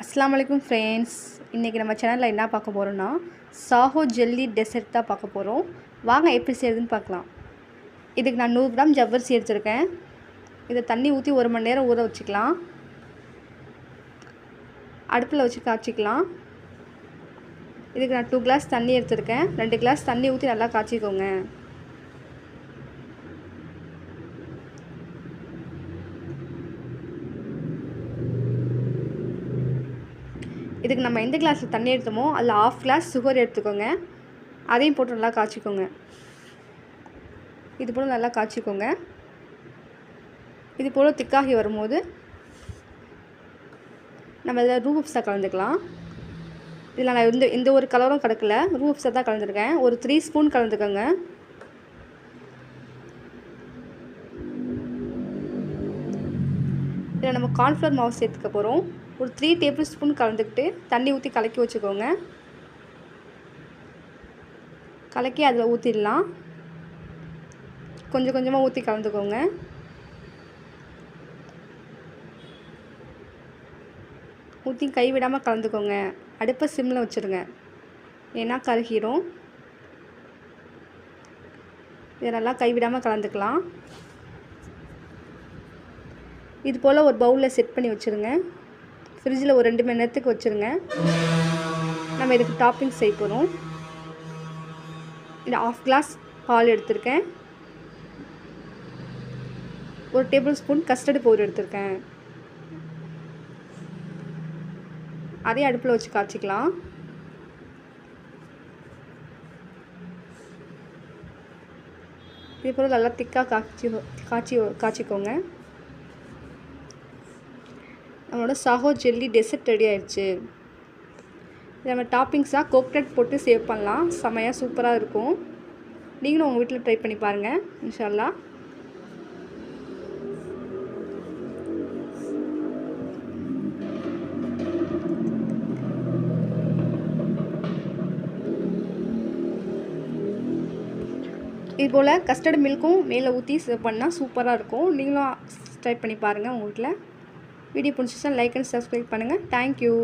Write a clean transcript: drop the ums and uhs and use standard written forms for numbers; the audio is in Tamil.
அஸ்ஸலாமு அலைக்கும் ஃப்ரெண்ட்ஸ். இன்றைக்கி நம்ம சேனலில் என்ன பார்க்க போகிறோன்னா சாஹோ ஜெல்லி டெசர்ட் தான் பார்க்க போகிறோம். வாங்க எப்படி செய்யுதுன்னு பார்க்கலாம். இதுக்கு நான் 100 கிராம் ஜவ்வரிசி எடுத்திருக்கேன். இதை தண்ணி ஊற்றி 1 மணி நேரம் ஊற வச்சுக்கலாம். அடுப்பில் வச்சு காய்ச்சிக்கலாம். இதுக்கு நான் 2 கிளாஸ் தண்ணி எடுத்திருக்கேன். 2 கிளாஸ் தண்ணி ஊற்றி நல்லா காய்ச்சிக்கோங்க. இதுக்கு நம்ம எந்த கிளாஸில் தண்ணி எடுத்தோமோ அதில் 1/2 கிளாஸ் சுகர் எடுத்துக்கோங்க. அதையும் போட்டு நல்லா காய்ச்சிக்கோங்க. இது போல் நல்லா காய்ச்சிக்கோங்க. இது போல் திக்காகி வரும்போது நம்ம இதில் ரூ அப்ஸா கலந்துக்கலாம். இதில் நான் எந்த ஒரு கலரும் கலக்கல, ரூ அப்ஸா தான் கலந்துருக்கேன். ஒரு 3 ஸ்பூன் கலந்துக்கோங்க. இதில் நம்ம கார்ன்ஃப்ளவர் மாவு சேர்த்துக்க போகிறோம். ஒரு 3 டேபிள் ஸ்பூன் கலந்துக்கிட்டு தண்ணி ஊற்றி கலக்கி வச்சுக்கோங்க. கலக்கி அதில் ஊற்றிடலாம். கொஞ்சம் கொஞ்சமாக ஊற்றி கலந்துக்கோங்க. ஊற்றி கைவிடாமல் கலந்துக்கோங்க. அடுப்பை சிம்மில் வச்சுருங்க, ஏன்னா கருகிரும். இதை நல்லா கைவிடாமல் கலந்துக்கலாம். இது போல் ஒரு பவுலில் செட் பண்ணி வச்சுருங்க. ஃப்ரிட்ஜில் ஒரு 2 மணி நேரத்துக்கு வச்சுருங்க. நம்ம இதுக்கு டாப்பிங் செய்ய போகிறோம். இது 1/2 கிளாஸ் பால் எடுத்திருக்கேன். ஒரு டேபிள் ஸ்பூன் கஸ்டர்டு பவுடர் எடுத்திருக்கேன். அதே அடுப்பில் வச்சு காய்ச்சிக்கலாம். இது போல் நல்லா திக்காக காய்ச்சிக்கோங்க. நம்மளோட சாஹோ ஜெல்லி டெசர்ட் ரெடி ஆயிடுச்சு. நம்ம டாப்பிங்ஸாக கோகனட் போட்டு சேவ் பண்ணலாம். செமையாக சூப்பராக இருக்கும். நீங்களும் உங்கள் வீட்டில் ட்ரை பண்ணி பாருங்கள் இன்ஷா அல்லாஹ். இது போல் கஸ்டர்ட் மில்க்கும் மேலே ஊற்றி சர்வ் பண்ணால் சூப்பராக இருக்கும். நீங்களும் ட்ரை பண்ணி பாருங்கள் உங்கள் வீட்டில். வீடியோ பிடிச்சிச்சா லைக் அண்ட் சப்ஸ்கிரைப் பண்ணுங்கள். தேங்க்யூ.